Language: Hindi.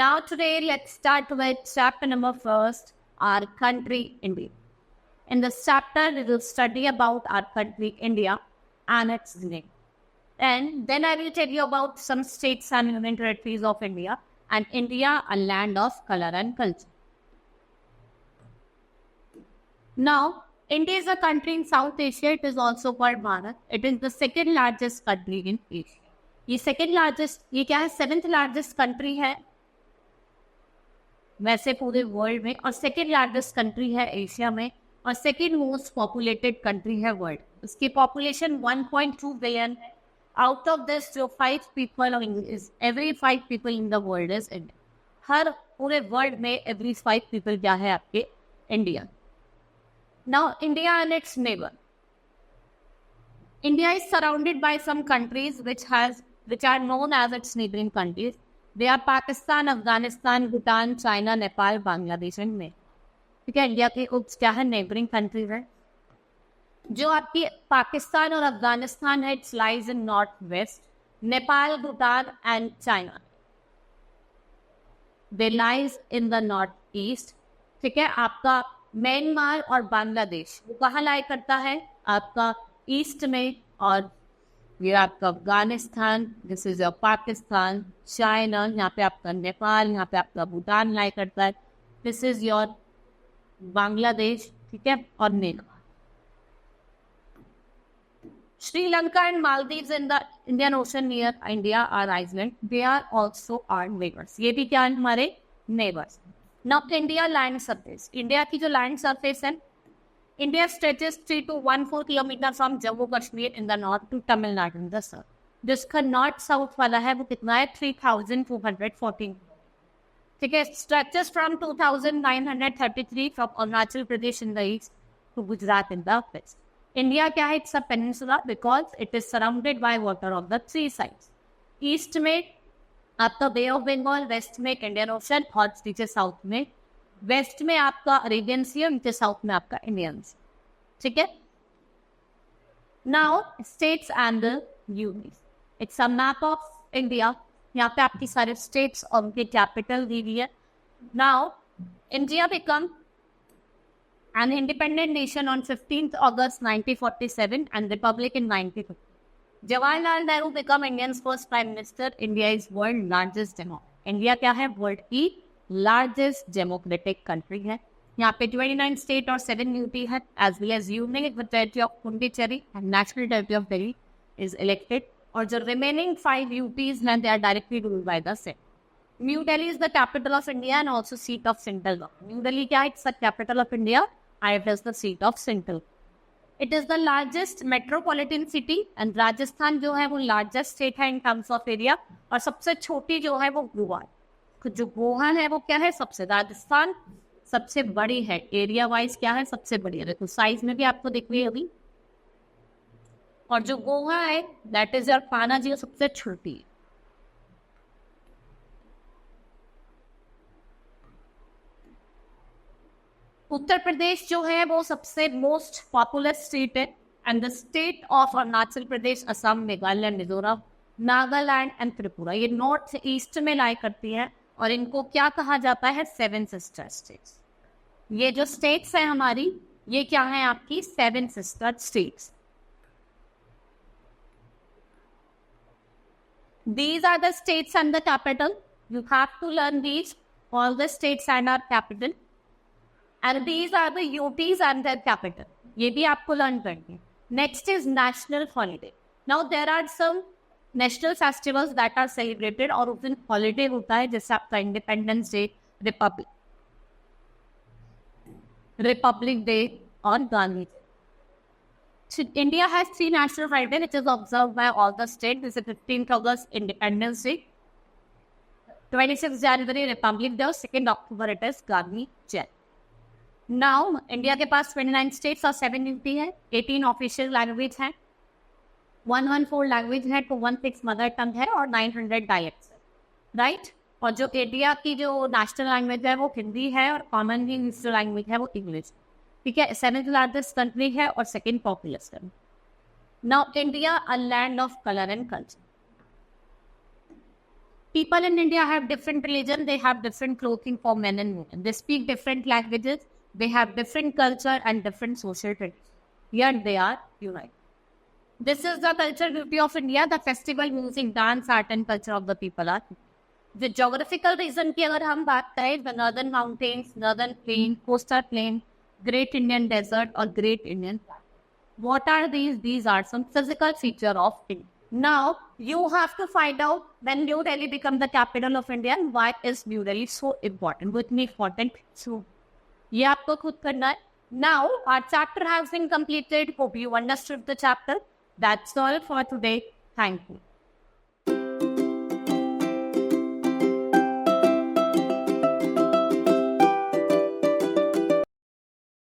Now today let's start with chapter number first, our country India. In this chapter we will study about our country India and its name. And then I will tell you about some states and union territories of India and India, a land of color and culture. Now, India is a country in South Asia. It is also called Bharat. It is the second largest country in Asia. ये second largest, ये क्या है? Seventh largest country है वैसे पूरे वर्ल्ड में, और सेकेंड लार्जेस्ट कंट्री है एशिया में, और सेकेंड मोस्ट पॉपुलेटेड कंट्री है वर्ल्ड. उसकी पॉपुलेशन 1.2 बिलियन है. आउट ऑफ दिस जो 5 people is every 5 people in the world is India. हर पूरे वर्ल्ड में एवरी 5 पीपल क्या है आपके India. Now India and its neighbour. India is surrounded by some countries which are known as its neighboring countries. They are Pakistan, Afghanistan, Bhutan, China, Nepal, Bangladesh and Myanmar. ठीक है, इंडिया के कुछ क्या है नेबरिंग कंट्रीज है. जो आपकी पाकिस्तान और अफगानिस्तान है, it's lies in north west. Nepal, Bhutan and China they lies in the north east. ठीक है, आपका म्यांमार और बांग्लादेश वो कहाँ लाई करता है? आपका ईस्ट में. और ये आपका Afghanistan, this is your Pakistan, China, यहाँ पे आपका नेपाल, यहाँ पे आपका भूटान लाई करता है. This is your Bangladesh. ठीक है, और Nepal. Sri Lanka and Maldives in the Indian Ocean near India are island. They are also our neighbours. ये भी क्या है? हमारे neighbours. Now India land surface. India की जो लैंड सरफेस है, India stretches 3 to 1/4 kilometers from Jammu Kashmir in the north to Tamil Nadu in the south. जिसका नॉर्थ साउथ वाला है वो कितना है? 3,214. ठीक है, stretches from 2,933 from Arunachal Pradesh in the east to Gujarat in the west. India क्या है? It's a peninsula because it is surrounded by water on the 3 sides. East में आपका बे ऑफ बंगाल, वेस्ट में इंडियन ओशन, और नीचे साउथ में, वेस्ट में आपका अरेबियन सी, नीचे साउथ में आपका इंडियन सी. ठीक है. Now states and units. It's a map of India. यहाँ पे आपकी सारे स्टेट्स और उनके कैपिटल दी हुई है. Now India become an independent nation on 15th August 1947 and Republic in 1950. Jawaharlal Nehru become Indians first prime minister. India is world largest democracy. India क्या है? वर्ल्ड की लार्जेस्ट डेमोक्रेटिक कंट्री है. यहाँ पे 29 स्टेट और 7 यूटी है, as well as unique territory of Puducherry and national territory of Delhi is elected. और जो रिमेनिंग 5 यूटीज हैं, they are directly ruled by the state. New Delhi is the capital of India and also seat of central government. New Delhi क्या है? It's the capital of India and it is the seat of central. It is the largest metropolitan city and Rajasthan जो है वो लार्जेस्ट स्टेट है इन टर्म्स ऑफ एरिया. और सबसे छोटी जो है वो गोवा. जो गोवा है वो क्या है? सबसे, राजस्थान सबसे बड़ी है एरिया वाइज. क्या है? सबसे बड़ी है. तो साइज में भी आपको दिख रही है अभी. और जो गोवा है दैट इज योर पानाजी, सबसे छोटी. उत्तर प्रदेश जो है वो सबसे मोस्ट पॉपुलस स्टेट है. And the state of Arunachal Pradesh, Assam, Meghalaya, Mizoram, Nagaland and Tripura, ये नॉर्थ ईस्ट में लाई करती है. और इनको क्या कहा जाता है? 7 सिस्टर स्टेट्स. ये जो स्टेट्स हैं हमारी, ये क्या है? आपकी 7 sister states. These are the states and the capital. You have to learn these, all the states and our capital. And these are the UTs and their capital. ये भी आपको लर्न करनी है. Next is national holiday. Now there are some national festivals that are celebrated. और उस दिन हॉलीडे होता है, जैसे आपका इंडिपेंडेंस डे, रिपब्लिक डे और Gandhi day. India has 3 national holiday which is observed bye all the state. This is 15th August independence day, 26 January Republic day और 2 October it is Gandhi Jayanti. Now India के पास 29 स्टेट्स और 7 यूटी है. 18 ऑफिशियल लैंग्वेज है, 114 लैंग्वेज है, 216 मदर टंग है और 900 डायलेक्ट्स है. राइट. और जो इंडिया की जो नेशनल लैंग्वेज है वो हिंदी है, और कॉमन यूज्ड लैंग्वेज है वो इंग्लिश. ठीक है. 7th लार्जेस्ट कंट्री है और 2nd populace country. Now India, a land of colour and culture. People in India have different religion. They have different clothing for men and women. They speak different languages. They have different culture and different social traditions. Yet they are united. This is the cultural beauty of India. The festival, music, dance, art and culture of the people are. The geographical reason की अगर हम बात करें, the northern mountains, northern plain, coastal plain, great Indian desert or great Indian. What are these? These are some physical feature of India. Now, you have to find out when New Delhi become the capital of India and why is New Delhi so important. With me, important. So, ये आपको खुद करना है. Now, our chapter has been completed. Hope you understood the chapter. That's all for today. Thank you.